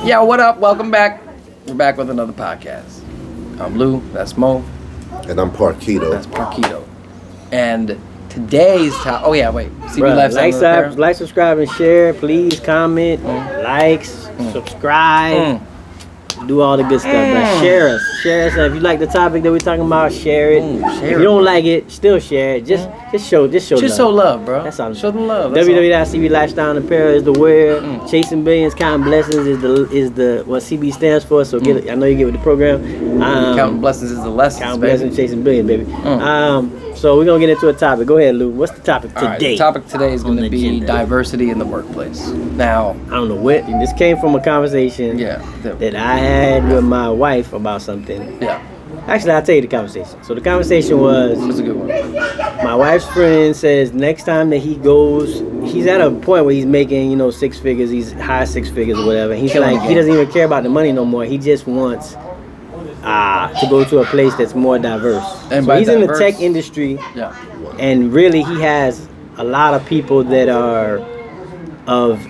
Yeah, what up? Welcome back. We're back with another podcast. I'm Lou, that's Mo. And I'm Parquito. That's Parquito. And today's topic... Oh, yeah, wait. CB Bruh, like, subscribe, and share. Please comment, likes, subscribe. Do all the good stuff, bro. Share us. If you like the topic that we're talking about, share it. If you don't like it, still share it. Just show love, bro. That's all. Show them love. www.cb Lifestyle and Apparel is the wear. Chasing Billions, Counting Blessings is the what CB stands for. So get it. I know you get with the program. Counting Blessings is the lesson. Counting Blessings, Chasing Billions, baby. So we're gonna get into a topic. Go ahead, Lou. What's the topic today? Right, the topic today is going to be diversity in the workplace. Now, I don't know what this came from a conversation that I had with my wife about something. Yeah. Actually, I'll tell you the conversation. So the conversation was a good one. My wife's friend says next time that he goes, he's at a point where he's making, 6 figures, he's high 6 figures or whatever. He's like, he doesn't even care about the money no more. He just wants to go to a place that's more diverse. And so he's in the tech industry, and really he has a lot of people that are of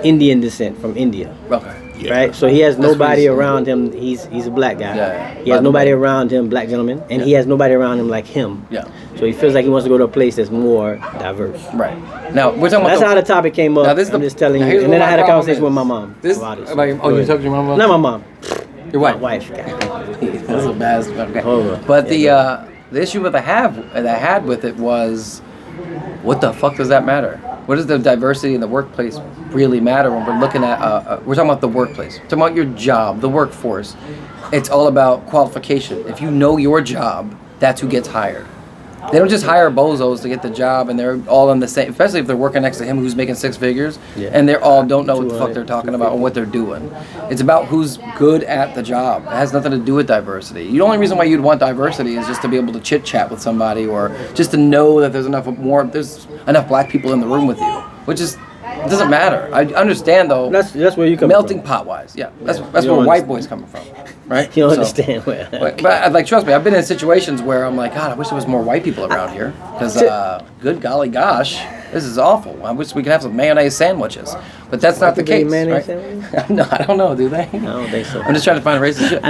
Indian descent from India. Okay. Yeah. Right, so he has nobody around him. He's a black guy. He has nobody around him, black gentleman, and he has nobody around him like him. Yeah. So he feels like he wants to go to a place that's more diverse. Right. Now we're talking about. That's how the topic came up. I'm just telling you. And then I had a conversation with my mom about it. So you talked to your mom about it? Not my mom. Your wife. My wife. That's a bad. Okay. But the issue that I had with it was, what the fuck does that matter? What does the diversity in the workplace really matter when we're looking at, we're talking about the workplace, we're talking about your job, the workforce. It's all about qualification. If you know your job, that's who gets hired. They don't just hire bozos to get the job and they're all in the same, especially if they're working next to him who's making 6 figures and they're all don't know what the fuck they're talking about or what they're doing. It's about who's good at the job. It has nothing to do with diversity. The only reason why you'd want diversity is just to be able to chit chat with somebody or just to know that there's enough black people in the room with you, which is, it doesn't matter. I understand though. That's where you come melting from. pot wise. Yeah, that's where white boys coming from, right? You don't understand where. But like, trust me, I've been in situations where I'm like, God, I wish there was more white people around here because, good golly gosh, this is awful. I wish we could have some mayonnaise sandwiches, but that's not the case, right? No, I don't know. Do they? I don't think so. I'm just trying to find a racist shit.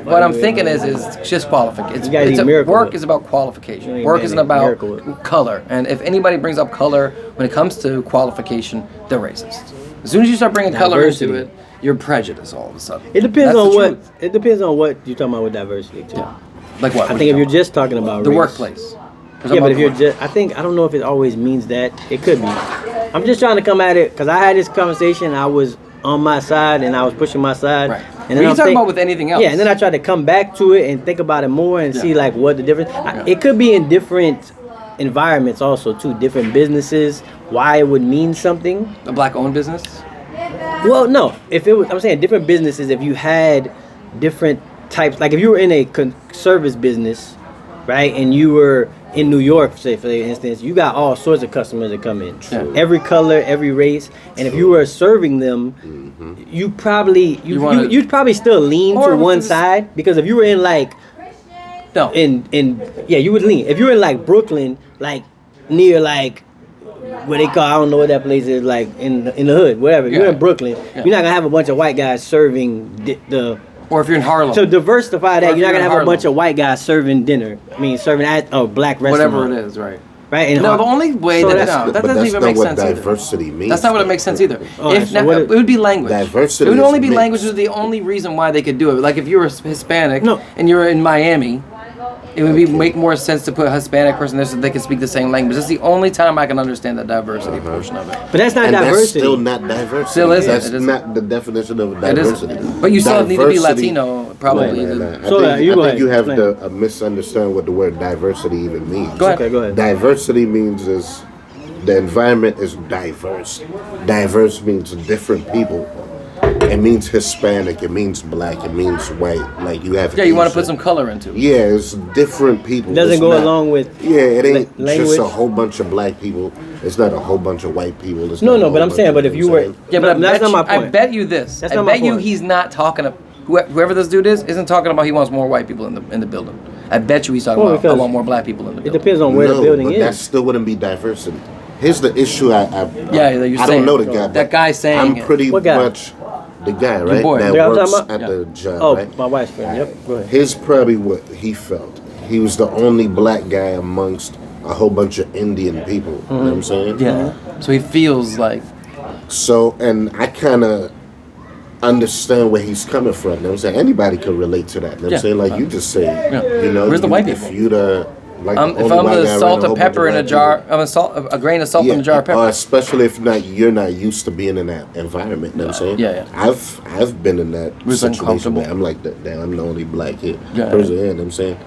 What I'm thinking is just qualification. Work is about qualification. Work isn't about color. And if anybody brings up color when it comes to qualification, they're racist. As soon as you start bringing color into it, you're prejudiced all of a sudden. It depends on what. It depends on what you're talking about with diversity too. Yeah. Like what? I think if you're just talking about the race, workplace. Yeah, but if you're just, I don't know if it always means that. It could be. I'm just trying to come at it because I had this conversation. I was on my side and I was pushing my side. Right. And then you're talking about with anything else. Yeah, and then I tried to come back to it and think about it more and see like what the difference. It could be in different environments also too, different businesses. Why it would mean something. A black-owned business. Well, no. If it was, I'm saying different businesses. If you had different types, like if you were in a service business, right, and you were in New York, say for instance, you got all sorts of customers that come in, every color, every race, and if you were serving them, you'd probably still lean to one side because if you were in like, you would lean. If you were in like Brooklyn, like near like what they call, I don't know what that place is, like in the hood, whatever. You're in Brooklyn, you're not gonna have a bunch of white guys serving the. Or if you're in Harlem. To diversify that, you're not going to have a bunch of white guys serving dinner. I mean, serving at a black restaurant. Whatever it is, right. Right? The only way that doesn't even make sense either. Diversity means. That's not what it makes sense either. It would be language. Diversity. It would only be language is the only reason why they could do it. Like if you were Hispanic and you're in Miami, it would make more sense to put a Hispanic person there so they can speak the same language. That's the only time I can understand the diversity portion of it. But that's not diversity. That's still not diversity. Still isn't. That's not the definition of diversity. But you still need to be Latino, probably. I think you have to misunderstand what the word diversity even means. Go ahead. Okay, go ahead. Diversity means is the environment is diverse. Diverse means different people. It means Hispanic, it means black, it means white. Like you have. Yeah, you want to put some color into it. Yeah, it's different people. It doesn't go along with. Yeah, it ain't language. just a whole bunch of black people. It's not a whole bunch of white people. It's No, but I'm saying, but if you were. Yeah, but that's not my point. I bet you this. That's I not my bet you point. he's not talking. Whoever this dude isn't talking about he wants more white people in the building. I bet you he's talking about I want more black people in the building. It depends on where the building is. That still wouldn't be diversity. Here's the issue. I don't know the guy. That guy saying I'm pretty much the guy, right? boy. That The guy I'm works talking at about? the job, Oh, right? my wife's friend. Yep. Go ahead. Here's probably what he felt. He was the only black guy amongst a whole bunch of Indian people. You know what I'm saying? Yeah. So he feels like So, and I kind of understand where he's coming from. You know what I'm saying? Anybody could relate to that. You know what Yeah. I'm saying? Like you just say, you know, Where's the white if people? you the like the if only I'm white guy the around salt a whole of pepper bunch in a of jar, black people. a grain of salt in a jar of or pepper. especially if you're not used to being in that environment. You know what I'm saying? Yeah. I've been in that was situation uncomfortable. where I'm like, damn, I'm the only black kid Yeah. person here. You know what I'm saying?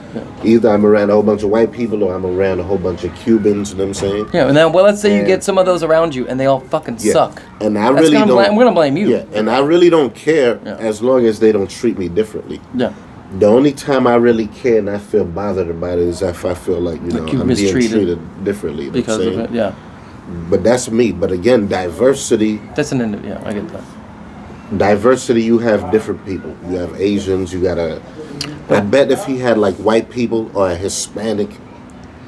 Either I'm around a whole bunch of white people or I'm around a whole bunch of Cubans. You know what I'm saying? Yeah, and then let's say you And- get some of those around you, and they all fucking Yeah. suck. And I That's really gonna don't. I'm gonna blame you. Yeah, and I really don't care Yeah. as long as they don't treat me differently. Yeah. The only time I really care and I feel bothered about it is if I feel like Like you're I'm being mistreated treated differently. You know what because I'm of saying? it. Yeah. But that's me. But again, diversity. That's an yeah. I get that. Diversity. You have different people. You have Asians. You got a. I bet if he had like white people or a Hispanic,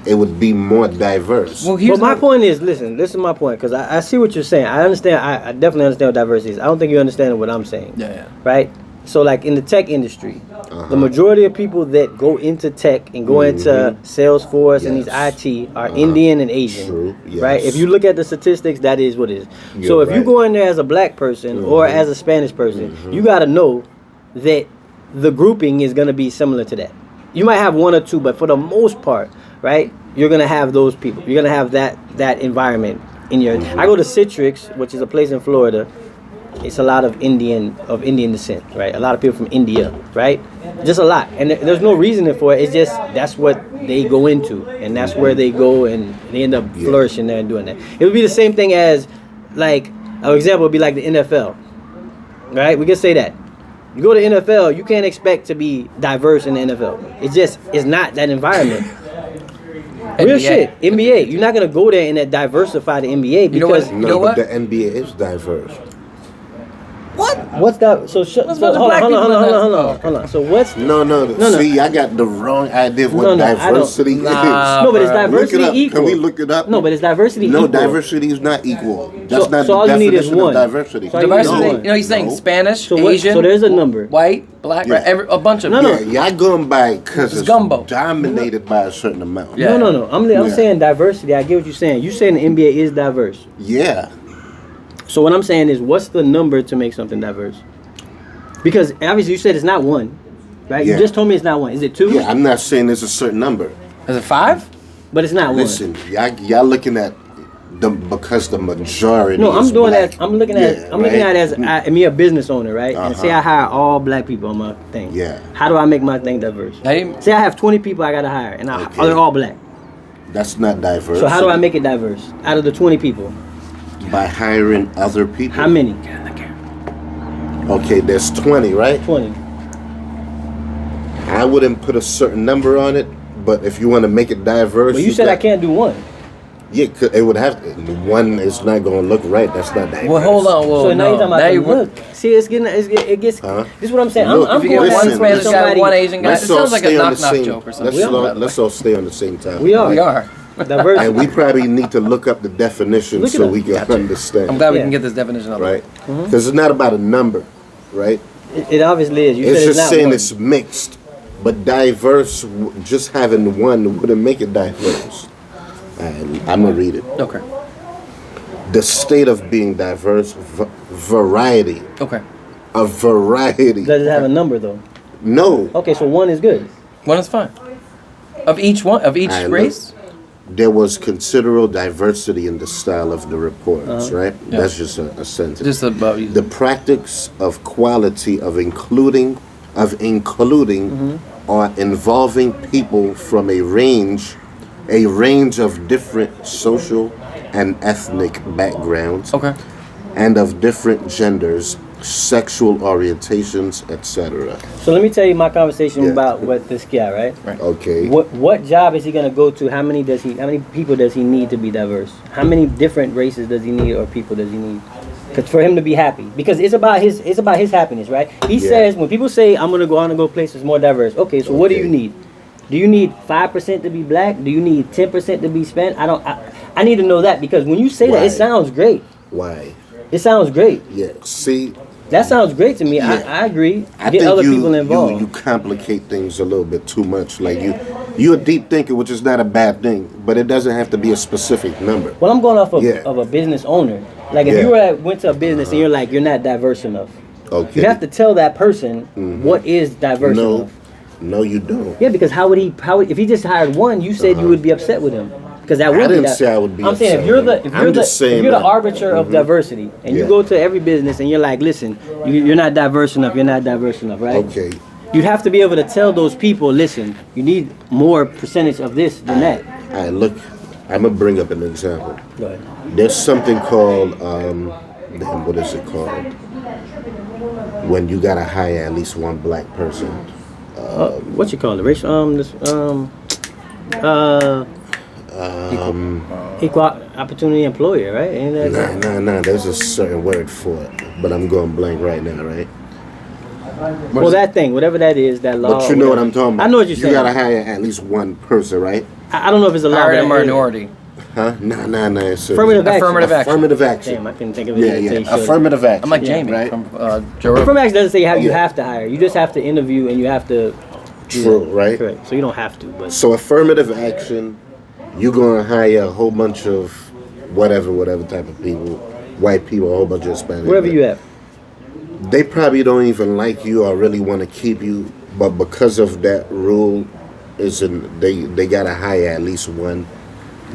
it would be more diverse. Well, But my point is, listen to my point, because I see what you're saying. I understand. I definitely understand what diversity is. I don't think you understand what I'm saying. Yeah. Right? So, like in the tech industry, Uh-huh. the majority of people that go into tech and go into Salesforce and these Yes. IT are Indian and Asian. True, Right? yes. If you look at the statistics, that is what it is. So, You're if you right. go in there as a black person or as a Spanish person, you got to know that the grouping is going to be similar to that. You might have one or two, but for the most part, right, you're going to have those people. You're going to have that environment in your. I go to Citrix, which is a place in Florida. It's a lot of Indian descent, right? A lot of people from India, right? Just a lot, and there's no reasoning for it. It's just that's what they go into, and that's where they go, and they end up flourishing there and doing that. It would be the same thing as, like, an example would be like the NFL, right? We can say that. You go to NFL, you can't expect to be diverse in the NFL. It's not that environment. Real NBA. shit. NBA. You're not gonna go there and diversify the NBA You know what? because You know what? The NBA is diverse. what's that? So hold about the on, black hold people in that? on. So what's No. No. See, I got the wrong idea of what No, I don't. diversity is. Nah. no, but it's bruh. diversity Look it up. equal. Can we look it up? No, but it's diversity No, equal. diversity is not equal. That's not so the all you need is definition of one. diversity. So all you need is Diversity. one. You know, he's saying No. Spanish, So what- Asian. so there's a number. White, black, Yeah. right, a bunch of. No, no. Yeah, y'all going by because it's gumbo. dominated by a certain amount. Yeah. No. I'm Yeah. saying diversity. I get what you're saying. You're saying the NBA is diverse. Yeah. So what I'm saying is, what's the number to make something diverse? Because obviously you said it's not one, right? Yeah. You just told me it's not one. Is it two? Yeah, I'm not saying there's a certain number. Is it 5? But it's not Listen, y'all looking at because the majority. one. No, I'm is doing black. that. I'm looking at. Yeah, I'm looking right? at it as me a business owner, right? And say Uh-huh. I hire all black people on my thing. Yeah. How do I make my thing diverse? Hey, Say I have 20 people I gotta hire, and Okay. they're all black. That's not diverse. So how do I make it diverse? Out of the 20 people, By hiring other people. how many? Okay, there's 20, right? 20. I wouldn't put a certain number on it, but if you want to make it diverse, But you said I got- can't do one. Yeah, it would have to. One is not going to look right. That's not diverse. well, hold on. Well, So now no. you're talking Now about you the look. See, it gets. Huh? This is what I'm saying. Look, I'm If you going get one Listen, Spanish guy, somebody. one Asian guy, it Let's all sounds like a stay on the knock-knock same. joke or Let's something. all stay on the same time. We are. We are. Diversity. And we probably need to look up the definition Look it so up. we can Gotcha. understand. I'm glad we Yeah. can get this definition of it. Right? Because it's not about a number, right? It obviously is. You It's said just it's not saying one. it's mixed, but diverse. Just having one wouldn't make it diverse. And I'm gonna read it. Okay. The state of being diverse, variety, Okay. a variety. Does it have a number though? No, Okay, so one is good. One is fine. Of each one, of each I look- race. there was considerable diversity in the style of the reports. Right? Yeah. That's just a sentence. Just about you. The practice of quality of including or involving people from a range of different social and ethnic backgrounds Okay. and of different genders, sexual orientations, etc. So let me tell you my conversation Yeah. about what this guy, right? Okay. What job is he gonna go to? How many people does he need to be diverse? How many different races does he need or people does he need? Cause for him to be happy, because it's about his happiness, right? He Yeah. says when people say I'm gonna go out and go places more diverse. Okay, so what do you Okay. need? Do you need 5% to be black? Do you need 10% to be Spanish? I need to know that because when you say that, Why? it sounds great. Why? It sounds great. Yeah. See, That sounds great to me. Yeah. I agree. I Get think other people involved. You complicate things a little bit too much. Like you're a deep thinker, which is not a bad thing, but it doesn't have to be a specific number. Well, I'm going off of, Yeah. of a business owner. Like if Yeah. went to a business and you're like, you're not diverse enough. Okay. You have to tell that person what is diverse No, enough. no, you don't. Yeah, because how would if he just hired one, you said you would be upset with him. Because that would I be didn't that. say I would be I'm saying upset if you're with the him. if I'm you're the just saying if you're the that- arbiter of diversity and you Yeah. go to every business and you're like, listen, you're not diverse enough, you're not diverse enough, right? Okay. You'd have to be able to tell those people, listen, you need more percentage of this than that. All right, look, I'm gonna bring up an example. Go ahead. There's something called damn, what is it called? When you gotta hire at least one black person. What you call it? Racial equal opportunity employer, right? Ain't that Nah. There's a certain word for it, but I'm going blank right now, right? well, that thing, whatever that is, that law. But you know what I'm talking about. I know what you're saying. You gotta hire at least one person, right? I don't know if it's a law. Hire a but minority. Huh? Nah. It's Affirmative action. Affirmative action. Damn, I couldn't think of it. Yeah. until you showed it. Affirmative action. I'm like Jamie right? from Joe Rogan. Affirmative action doesn't say how you Yeah. have to hire. You just have to interview and you have to. True, right? Correct. So you don't have to, but So affirmative action, you're gonna hire a whole bunch of whatever type of people, white people, a whole bunch of Hispanic. wherever you at. They probably don't even like you or really want to keep you, but because of that rule, they gotta hire at least one,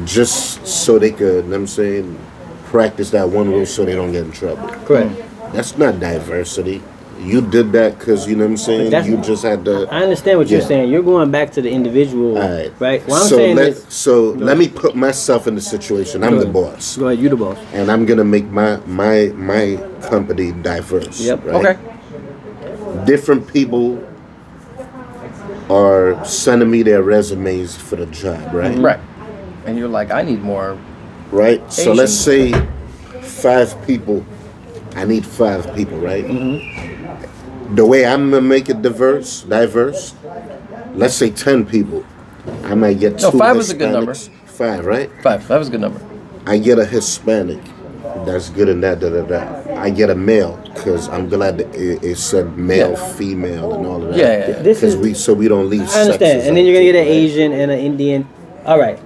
just so they could, you know what I'm saying, practice that one rule so they don't get in trouble. Correct. That's not diversity. You did that because, you know what I'm saying, That's- you just had to. I understand what you're Yeah. saying. You're going back to the individual, All right. right? What I'm saying is, let me put myself in the situation. I'm Go the ahead. boss, go ahead. You the boss. and I'm gonna make my company diverse. Yep. Right? Okay. Different people are sending me their resumes for the job, right? Right. And you're like, I need more. Right. So let's say Asian. 5 people. I need 5 people, right? Mm-hmm. The way I'm gonna make it diverse. Let's say 10 people. I might get 2 No, 5 is a good number. Hispanics. 5, right? 5. That was a good number. I get a Hispanic. That's good in that. I get a male because I'm glad that it said male, Yeah. female, and all of that. Yeah. This is. Because we don't leave. I understand. sexes And then you're gonna get an out, right? Asian and an Indian. All right.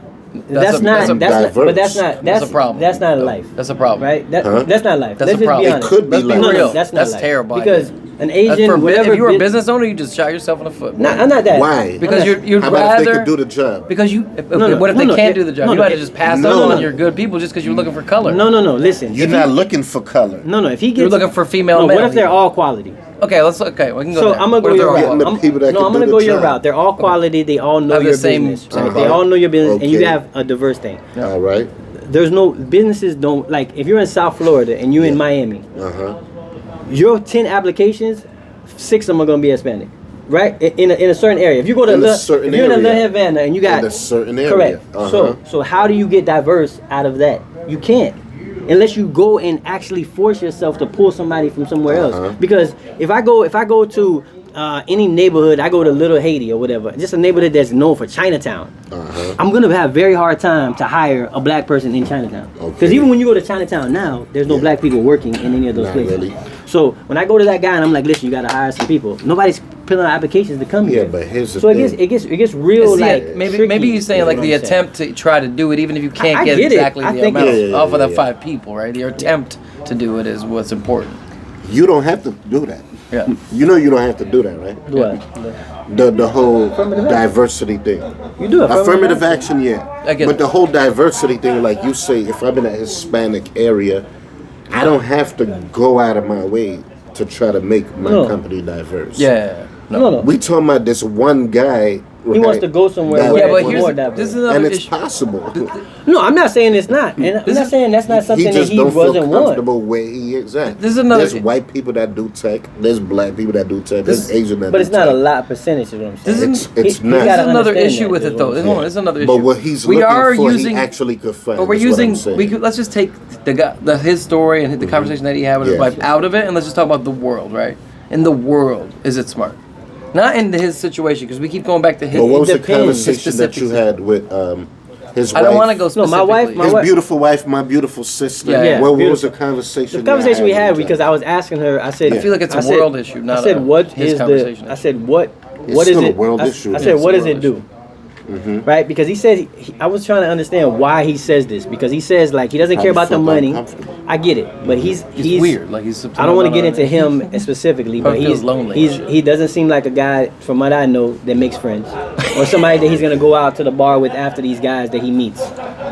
That's a- not. that's a That's not. diverse. But that's not. That's a problem. That's not a life. That's a problem. Right? Huh? That's not life. That's Let's a just problem. be It honest. could be Let's be life. real. That's not That's life. terrible. Because an That's Asian, for, whatever. if you were a bus- business owner, you just shot yourself in the foot. No, I'm not that. Why? Because you'd How about if they rather could do the job? because you. no, what if no, they no, can't it- do the job? no, You no, had to it- just pass no, on no. and you're good people just because you're looking for color. No. Listen. You're if not he- looking for color. No. If he gets. You're looking for female No. and What male if they're people. all quality? Okay, we can go So there. I'm gonna What go if your they're all route. Getting the quality? people that No, can I'm do gonna the go your job. route. They're all quality. They all know Have the your same- business. Right? Uh-huh. They all know your business, and you Okay. have a diverse thing. All right. There's no businesses don't like if you're in South Florida and you're in Miami, your 10 applications, 6 of them are gonna be Hispanic, right? In a certain area. If you go to In a if certain you're in area. La Havana and you got In a certain area. correct. Uh-huh. So how do you get diverse out of that? You can't. Unless you go and actually force yourself to pull somebody from somewhere Uh-huh. else. Because if I go to any neighborhood, I go to Little Haiti or whatever, just a neighborhood that's known for Chinatown. I'm gonna have a very hard time to hire a black person in Chinatown. Because Okay. even when you go to Chinatown now, there's no black people working in any of those Not places. really. So when I go to that guy and I'm like, listen, you gotta hire some people. Nobody's filling out applications to come Yeah, here. but here's the So thing. it gets real See, like maybe tricky, he's saying is like what the I'm saying. attempt to try to do it, even if you can't I get get it. exactly I the think amount it's- off of the yeah. 5 people, right? Your attempt to do it is what's important. You don't have to do that. Yeah. You know you don't have to do that, right? What? The whole Affirmative action. diversity thing. You do Affirmative action, yeah. I get But it. the whole diversity thing, like you say, if I'm in a Hispanic area, I don't have to go out of my way to try to make my No. company diverse. Yeah. No. We talking about this one guy. He wants to go somewhere that where Yeah, but it's here's more the, diverse. this is and another it's issue. possible. No, I'm not saying it's not. And I'm This not is- saying that's not He something that just he don't feel wasn't want. comfortable where he is at. This is another- There's white people that do tech. There's black people that do tech. This- There's Asian that But do it's not tech. a lot percentage is what I'm saying. This is- It's He not. gotta This is another understand issue that, with is it what though. I'm Hold saying. on, this is another issue. But what he's we looking are for, using, he actually could find. but we're is what I'm using. saying. Let's just take his story and the conversation that he had with his Yeah. wife out of it, and let's just talk about the world, right? In the world, is it smart? Not in his situation, because we keep going back to his. But what was It the depends. conversation that you Specifics. had with His I don't wife- want to go No, specifically. my His wife- beautiful wife, my beautiful sister. Yeah, what was beautiful. the conversation? The conversation we had with because I was asking her. I said, I feel like it's a I said- world issue, not I said, a- what his is the? conversation I issue. said, what It's is still a it? world I, issue. I It's said, a what does world it do? Right? Because he said, I was trying to understand why he says this. Because he says like he doesn't care about the Probably money. felt uncomfortable. I get it, but he's weird. Like he's. I don't want to get into him specifically, but Probably feels lonely. he doesn't seem like a guy, from what I know, that makes friends, or somebody that he's gonna go out to the bar with after these guys that he meets,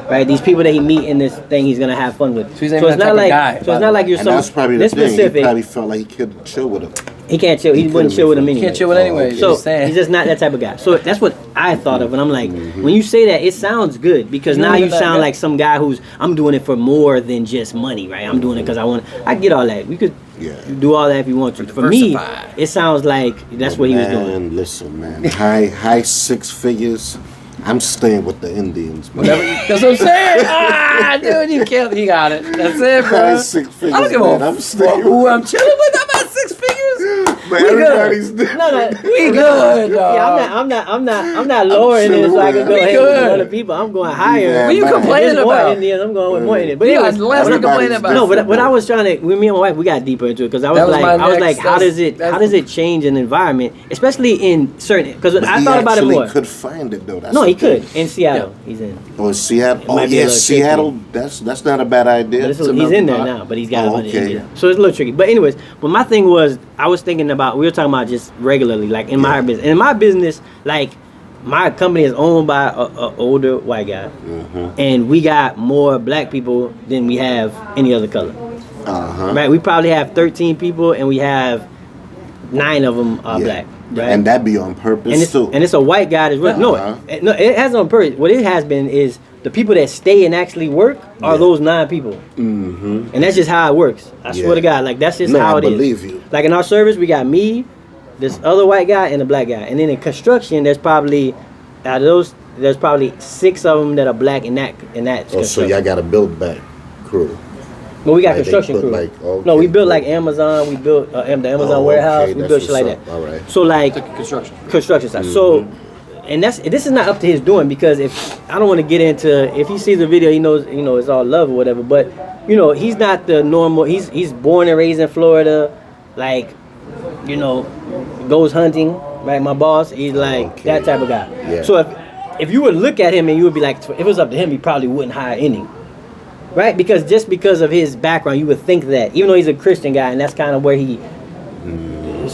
right? These people that he meet in this thing, he's gonna have fun with. So he's not even that type of guy, so by it's the not way. like you're And some that's probably the this thing. specific. He probably felt like he could chill with him. He can't chill. He He wouldn't couldn't chill with him be anyway. Can't chill with anyway. So Just saying. he's just not that type of guy. So that's what I thought of, and I'm like, when you say that, it sounds good because You now know you that sound guy? like some guy who's I'm doing it for more than just money, right? I'm doing it because I want. I get all that. We could Yeah. do all that if you want to. For me, Diversify. it sounds like that's what he was doing. Man, listen, man. High six figures. I'm staying with the Indians, man. Whatever. That's what I'm saying. Dude, you killed. He got it. That's it, bro. High six figures, I don't give man. a I'm fuck staying who I'm chilling with. I'm at 6 figures. But We everybody's good. different. We good, Yeah, dog. I'm not lowering it so I can go We ahead good. with other people. I'm going higher. Yeah, What are you man. complaining There's more about? Indians. I'm going with more Indians. But Yeah, anyways, last week everybody's complaining about. no, different. but I was trying to, with me and my wife, we got deeper into it because I was That was like, my I was next- like, how that's- does it change an environment, especially in certain? Because But I he thought about it actually more. could find it though. That's No, he the thing. could in Seattle. He's in. Oh, Seattle. Oh, might be a yeah, little Seattle. That's not a bad idea. But it's, It's a he's melting in there pot. now, but he's got Oh, a bunch of okay. Indians. So it's a little tricky. But anyways, but my thing was, I was thinking about, we were talking about just regularly, like in my business. In my business, like my company is owned by a older white guy, and we got more black people than we have any other color. Right? We probably have 13 people, and we have 9 of them are black. Right? And that be on purpose too. And it's a white guy that's no, Uh-huh. no, it has on purpose. What it has been is the people that stay and actually work are those 9 people, and that's just how it works. I swear to God, like that's just No, how I it is. believe you. Like in our service, we got me, this other white guy, and a black guy, and then in construction, there's probably out of those, there's probably 6 of them that are black in that Oh, so y'all got a build back crew. But we got like they construction put crew. like, okay, No, we built cool. like Amazon. We built the Amazon Oh, warehouse. okay, We that's built shit like what's that. up. All right. So like Construction. construction side. So, and this is not up to his doing because if I don't want to get into if he sees the video, he knows it's all love or whatever. But he's not the normal. He's born and raised in Florida, like goes hunting. Right, my boss, he's like Okay. that type of guy. Yeah. So if you would look at him and you would be like, if it was up to him, he probably wouldn't hire any. Right? Because just because of his background, you would think that, even though he's a Christian guy, and that's kind of where he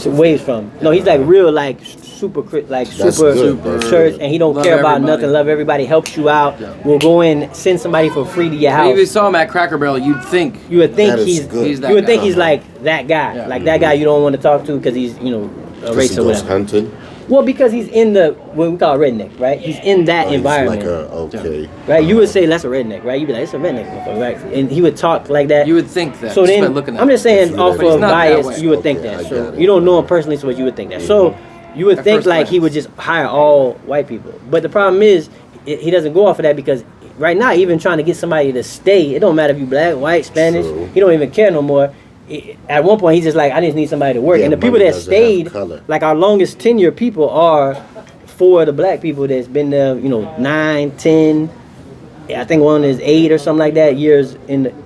waves from. No, he's like real, like super, That's super good. That's church, good. and he don't Love care about everybody. nothing. Love everybody, helps you out. Yeah. Will go in, send somebody for free to your If you house. saw him at Cracker Barrel, you'd think. You would think That is he's good. He's that you would think guy. he's like that guy, Yeah. like that guy you don't want to talk to because he's a Because race he or goes whatever. hunting. Well, because he's in the what we call redneck, right? He's in that Oh, he's environment. like okay. Right, you would say that's a redneck, right? You'd be like, it's a redneck, motherfucker, right? And he would talk like that. You would think that. So just then, by looking at I'm him. just saying, If off you- But he's of not that bias, way. you would think Okay, I that. So got it. you don't know him personally, so you would think that. So you would At think first like he glance. would just hire all white people. But the problem is, he doesn't go off of that because right now, even trying to get somebody to stay, it don't matter if you black, white, Spanish. True. He don't even care no more. At one point, he's just like, I just need somebody to work. Yeah, And the people money that doesn't have stayed, color. like our longest tenure people are 4 of the black people that's been there, 9, 10. I think one is 8 or something like that years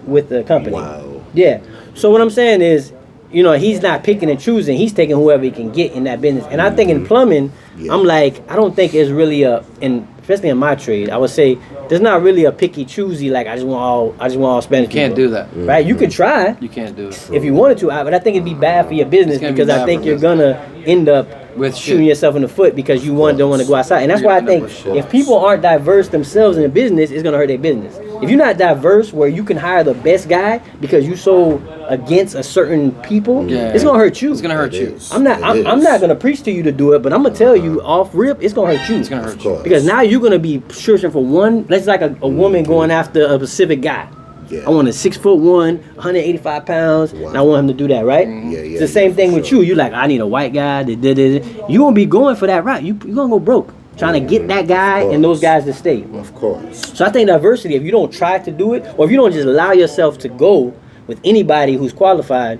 with the company. Wow. Yeah. So what I'm saying is, he's not picking and choosing. He's taking whoever he can get in that business. And I think in plumbing, Yeah. I'm like, I don't think it's really especially in my trade, I would say there's not really a picky choosy. Like I just want all Spanish. You can't people. do that. Right? You could try You can't do it. if you wanted to, but I think it'd be bad for your business It's gonna be because I bad think for you're business. gonna end up With shooting shit. yourself in the foot because you don't want to go outside. And that's You're why I gonna end think up with shit. if people aren't diverse themselves in the business, it's gonna hurt their business. If you're not diverse where you can hire the best guy because you so against a certain people, Yeah. it's gonna hurt you. It's gonna hurt It you. is. I'm not. It I'm is. not gonna preach to you to do it, but I'm gonna tell you off rip, it's gonna hurt you. It's gonna hurt Of you. course. Because now you're gonna be searching for one. That's like a woman going after a specific guy. Yeah. I want a 6'1", 185 pounds, and I want him to do that, right? Yeah, yeah, It's the same yeah, thing for with sure. you. You like, I need a white guy. You gonna be going for that route. You gonna go broke trying to get that guy and those guys to stay. Of course. So I think diversity. If you don't try to do it, or if you don't just allow yourself to go with anybody who's qualified,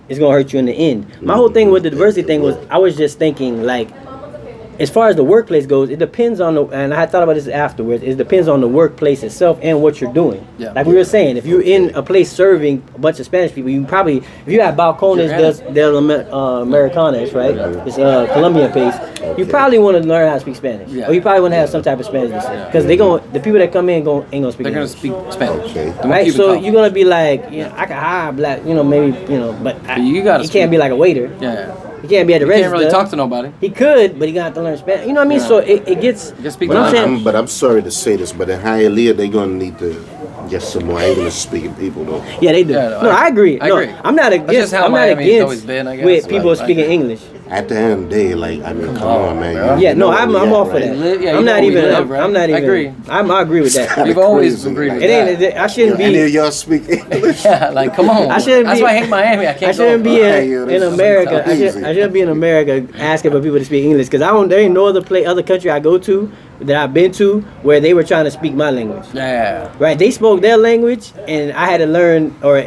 it's gonna hurt you in the end. My whole thing with the diversity thing was, I was just thinking like, as far as the workplace goes, it depends on the, and I thought about this afterwards, it depends on the workplace itself and what you're doing. Yeah. Like we were saying, if you're in a place serving a bunch of Spanish people, you probably, if you have balcones del Americanos, right? It's a Colombian place, you probably want to learn how to speak Spanish. Yeah. Or you probably want to have some type of Spanish. Because the people that come in ain't gonna speak They're gonna English. speak Spanish. Okay. They won't Right, keep it so confident. you're gonna be like, you know, I can hire black, you know, maybe, you know, but you gotta he speak. can't be like a waiter. Yeah. He can't be at the You register. can't really talk to nobody. He could, but he gonna have to learn Spanish. You know what I mean? Yeah. So it gets. You can speak what I'm Latin. saying, But I'm sorry to say this, but in Hialeah, they're gonna need to get some more English-speaking people, though. yeah, they do. Yeah, no, I agree. I No, agree. I'm not That's against. just how I'm not Miami's against always been, I guess. with people Like, speaking English. At the end of the day, like, I mean, come on, man. bro. You Yeah, no, know I'm where we all at, for right? that. Live- yeah, you I'm know not we even. live, right? I'm not I even. agree. I agree with that. We've always Crazy, agreed like with It that. ain't. I shouldn't Any be. of y'all speak English? Yeah, like come on. I shouldn't That's be- why I hate Miami. I can't. I shouldn't go. be Hey, yo, in this is America. crazy. I shouldn't be in America asking for people to speak English because I don't. There ain't no other country I go to that I've been to where they were trying to speak my language. Yeah. Right? They spoke their language, and I had to learn or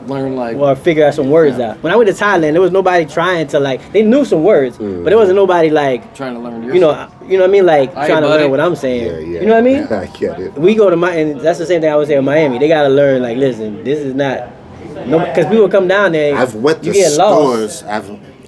Learn like. figure out some words out. When I went to Thailand, there was nobody trying to like. They knew some words, but there wasn't nobody like. Trying to learn your. You know what I mean? Like Aye, trying to buddy. learn what I'm saying. Yeah, yeah. You know what I mean? I get it. We go to and that's the same thing I would say in Miami. They gotta learn. Like, listen, this is not. No, because people come down there. I've went you to get lost. stores.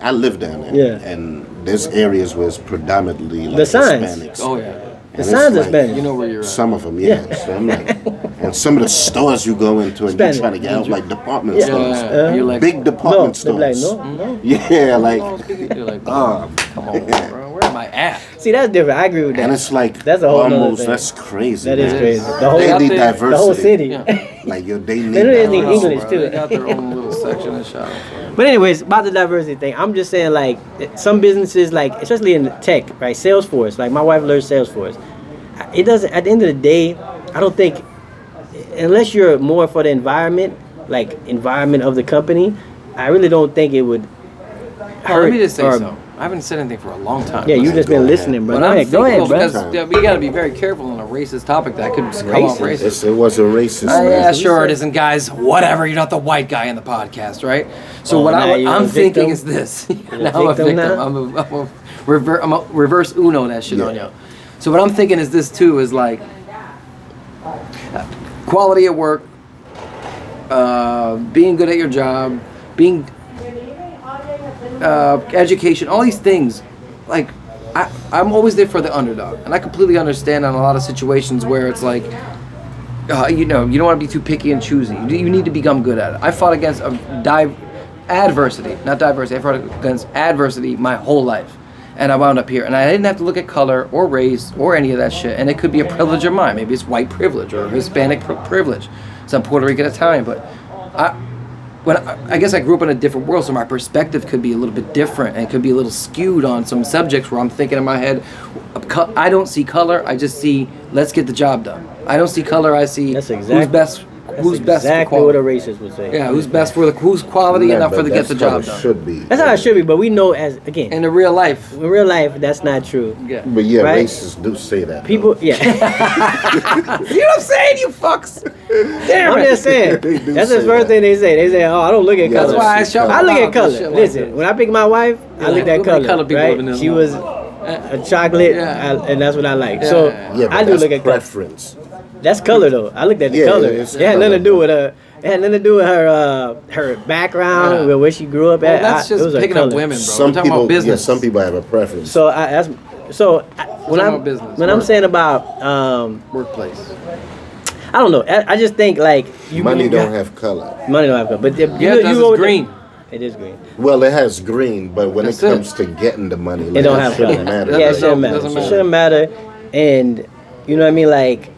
I live down there. Yeah. And there's areas where it's predominantly like The signs. Hispanics. Oh yeah. The And signs it's are like- Spanish. You know where you're at. Some of them, yeah. So I'm like, and some of the stores you go into and Spanish. you're trying to get out like department Yeah. stores. Yeah. You're like. Big No, department they're like, stores. no. Yeah, like, You're like. oh, Come on, bro. Where am I at? See, that's different. I agree with that. and it's like That's a whole nother almost, thing. that's crazy. That is man. crazy. The whole, They need the diversity. the whole city. Yeah. Like, yo, they need They don't even need diversity. English, too. They got their own little section and shop. But anyways, about the diversity thing, I'm just saying like some businesses, like especially in tech, right? Salesforce. Like my wife learns Salesforce. It doesn't. At the end of the day, I don't think unless you're more for the environment, like environment of the company, I really don't think it would hurt. Let me just say or- so. I haven't said anything for a long time. Yeah, you Listen, just go been ahead. listening, bro. But Go I'm ahead, go ahead, thinking, bro. because yeah, we got to be very careful on a racist topic that could come off racist. It was a racist. Yeah, man. sure it isn't, guys. Whatever. You're not the white guy in the podcast, right? So Oh, what now you're I'm a thinking victim? is this. You're Now a I'm a victim victim. now? I'm a reverse Uno that shit on Yeah. you. So what I'm thinking is this too is like quality at work, being good at your job, being education, all these things. Like I'm always there for the underdog, and I completely understand on a lot of situations where it's like. You know, you don't want to be too picky and choosy. You need to become good at it. I fought against adversity, not diversity. I fought against adversity my whole life, and I wound up here. And I didn't have to look at color or race or any of that shit. And it could be a privilege of mine. Maybe it's white privilege or Hispanic privilege. Some Puerto Rican Italian, but I guess I grew up in a different world, so my perspective could be a little bit different and could be a little skewed on some subjects where I'm thinking in my head, I don't see color. I just see let's get the job done. I don't see color. I see That's who's best. That's Who's best for exactly what a quality. racist would say. Yeah, who's best for who's quality Yeah, enough but for to get that's the how job it done. should be. That's how it should be, but we know as again In the real life, in real life that's not true. yeah. But yeah, Right? racists do say that. People, yeah. You know what I'm saying, you fucks. Damn I'm it. just saying. They do That's the say first that. thing they say. They say, "Oh, I don't look at Yeah, color." That's why I show I look my at mouth color. and shit like Listen, this. when I pick my wife, I look at How color. many color people right? live in this She world? was a chocolate, Yeah. and that's what I like. Yeah. So Yeah, but I do that's look at color. preference. That's color though. I looked at the Yeah, color. it's It had nothing to color. do with her. It had nothing to do with her background, Yeah. with where she grew up Well, at. that's it was just her picking up color. women, bro. Some We're talking people, about business. some people have a preference. So when talking I'm about business, when I'm work. saying about Workplace. I don't know. I just think like Money don't have color. money don't have color. But if Yeah, it does. It's go with green. It is green. Well, it has green, but when That's it it. comes to getting the money, It like, don't that have shouldn't color. matter. Yeah, it shouldn't matter. Doesn't It matter. shouldn't matter. And you know what I mean, like,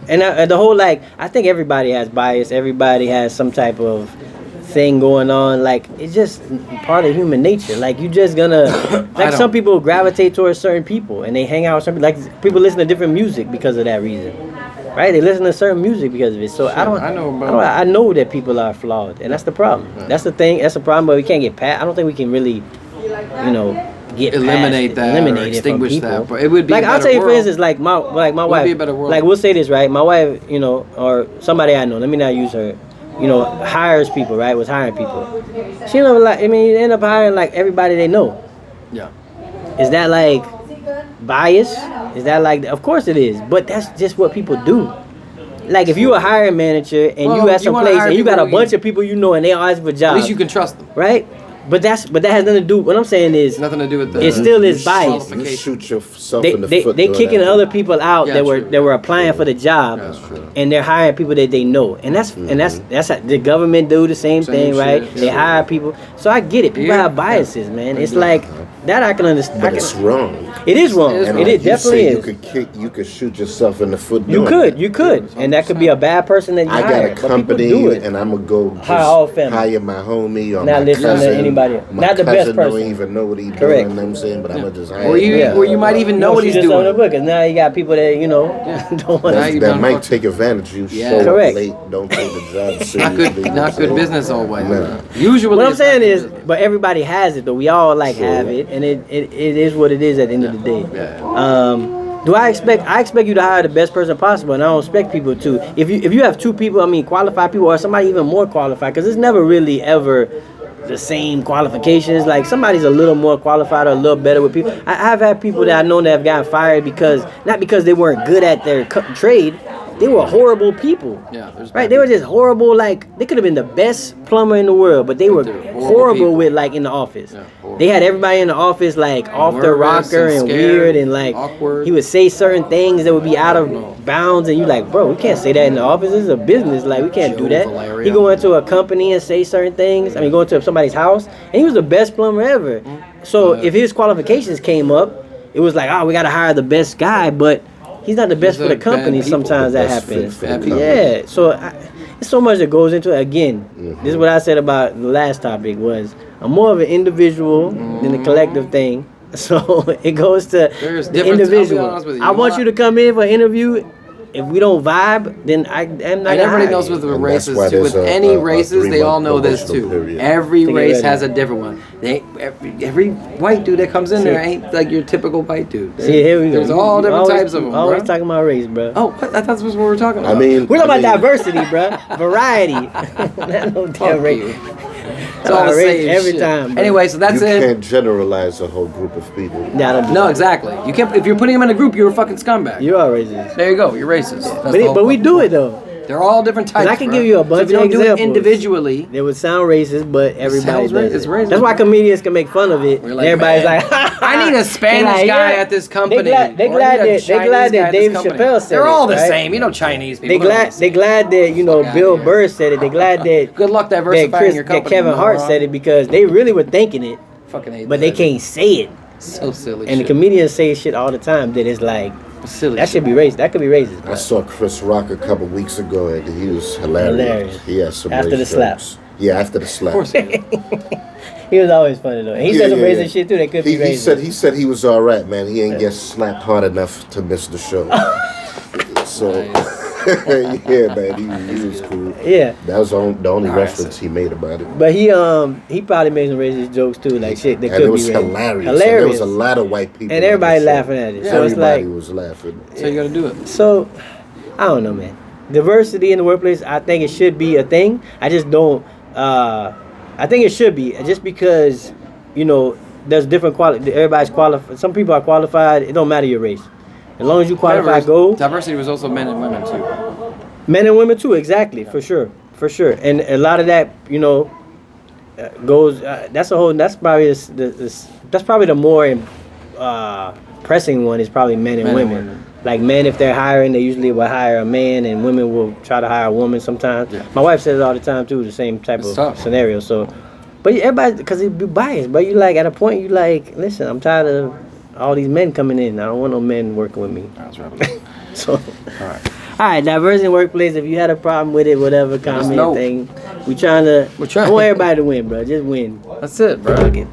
and the whole like, I think everybody has bias. Everybody has some type of thing going on. Like, it's just part of human nature. Like, you just gonna like don't. some people gravitate towards certain people, and they hang out with some like people listen to different music because of that reason. Right? They listen to certain music because of it. So I know that people are flawed, and that's the problem. That's the thing. That's the problem. But we can't get past. I don't think we can really, get Eliminate past, that or eliminate it from extinguish people. that, but it would be like a I'll better tell you for world. instance, like my wife. be a better world. Like we'll say this right. My wife, or somebody I know. Let me not use her. Hires people. Right? Was hiring people. She never you end up hiring like everybody they know. Yeah. Is that like bias? Is that like? Of course it is, but that's just what people do. Like if you a hiring manager and Well, you at you some wanna place hire and you got a people bunch of people you know and they all ask for At jobs, least you can trust them. right? But that has nothing to do. What I'm saying is, Nothing to do with the. it still is bias. You shoot yourself They in the foot. they doing kicking that. other people out Yeah, that were true. applying for the job, That's true. and they're hiring people that they know, and that's how the government do the same thing, right? shit, They yeah. hire people, so I get it. People Yeah. have biases, man. It's like that I can understand. But it's wrong. It is wrong. It is And wrong. It like you definitely say, is. You could shoot yourself in the foot. You doing could, that. you could, and that could be a bad person that you I hire. got a but people company, do it. and I'm gonna go just Hire all family. hire my homie or Not my listen to cousin. anybody else. My Not the cousin best person. don't even know what he's Correct. doing. You know what I'm saying, but I'm gonna just hire. Or you, him. or you might even know what he's On the doing. book, and now you got people that don't want Now to. you That done might fucked- take advantage of you. Yeah. Show up Correct. late. Don't take the job Not seriously. good, not good business always. Nah. Usually, What I'm it's not saying good is, business. but everybody has it though. We all like Sure. have it, and it is what it is at the end of the day. Yeah. Do I expect you to hire the best person possible, and I don't expect people to. If you have two people, I mean qualified people, or somebody even more qualified, because it's never really ever the same qualifications. Like somebody's a little more qualified or a little better with people. I've had people that I know that have gotten fired because not because they weren't good at their trade, they were horrible people. Yeah, there's Right, bad they were people. just horrible. Like they could have been the best plumber in the world, but they were they're horrible horrible people. with like in the office. Yeah, horrible. They had everybody in the office like off their Nervous rocker and and scared, weird and like awkward. he would say certain things that would be out of bounds, and you like, bro, we can't say that in the office. This is a business. Like we can't do Joe that. Valerio. He go into a company and say certain things. I mean, go into somebody's house, and he was the best plumber ever. So if his qualifications came up, it was like, oh, we got to hire the best guy, but he's not the best These for are the company. bad people. Sometimes that Best fit happens. for the company. Yeah. So it's so much that goes into it. Again, this is what I said about the last topic was I'm more of an individual than a collective thing. So it goes to There's the different- I'll be individual. honest with you. I want you to come in for an interview. If we don't vibe, then I'm not. And gonna everybody hire knows you. with the And that's races why too. With there's any a races, they all 3-month know this probational too. period. Every To get race ready. has a different one. Every white dude that comes in there ain't like your typical white dude. See, here we go. There's all You different always- types of them. Always Bro. talking about race, bro. Oh, what? I thought this was what we were talking about. I mean, We're talking I about mean, diversity, bro. Variety. Not no damn Fuck race. you. It's all the race same every shit. time, bro. Anyway, so that's you it. can't generalize a whole group of people. Nah, don't do No, that. exactly. You can't. If you're putting them in a group, you're a fucking scumbag. You are racist. There you go. You're racist. That's But, the whole but we fucking do point. it though. They're all different types. I can bro. give you a So bunch if you of don't do it examples. individually. They would sound racist, but everybody sounds does it's it. racist. That's why comedians can make fun of it. We're like, Everybody's man, like, I need a Spanish They're like, guy yeah. at this company. They glad Or I need a that Chinese guy at Dave this company. Chappelle said They're it, all the right? same. You know, Chinese people. They glad that Fuck outta Bill here. Burr said it. They glad that Good luck diversifying your company. that Kevin Hart moron. said it because they really were thinking it, Fucking hate but they that. can't say it. So silly. And the shit. comedians say shit all the time that it's like silly. that should be racist. That could be racist. I saw Chris Rock a couple weeks ago, and he was hilarious. Hilarious. He had some After race the slap. jokes. Yeah, after the slap. Of course. He was always funny though. And he Yeah, said some yeah, racist yeah. shit too. That could be He racist. said he was all right, man. He ain't get slapped hard enough to miss the show. So yeah, man, he was cool. Yeah. That was the only All right, reference he made about it. But he probably made some racist jokes too, like shit that And could it was be racist. hilarious. And there was a lot of white people. And on everybody the show. laughing at it. So it's Everybody like was laughing. So you gotta do it. so I don't know, man. Diversity in the workplace, I think it should be a thing. I just don't I think it should be just because, you know, there's different quality. Everybody's qualified. Some people are qualified. It don't matter your race. As long as you qualify, go. Diversity was also men and women too. Men and women too, exactly, for sure. And a lot of that, you know, goes. That's probably that's probably the more pressing one is probably men and women. Like men, if they're hiring, they usually will hire a man, and women will try to hire a woman sometimes. Yeah. My wife says it all the time too, the same type It's of tough. scenario. So, but everybody, because it be biased. But you like at a point, you like, listen, I'm tired of all these men coming in. I don't want no men working with me. That's right. So. All right. All right, diversity in workplace. If you had a problem with it, whatever know. comment thing, we trying to. We're trying. I want everybody to win, bro. Just win. That's it, bro. Fuck it.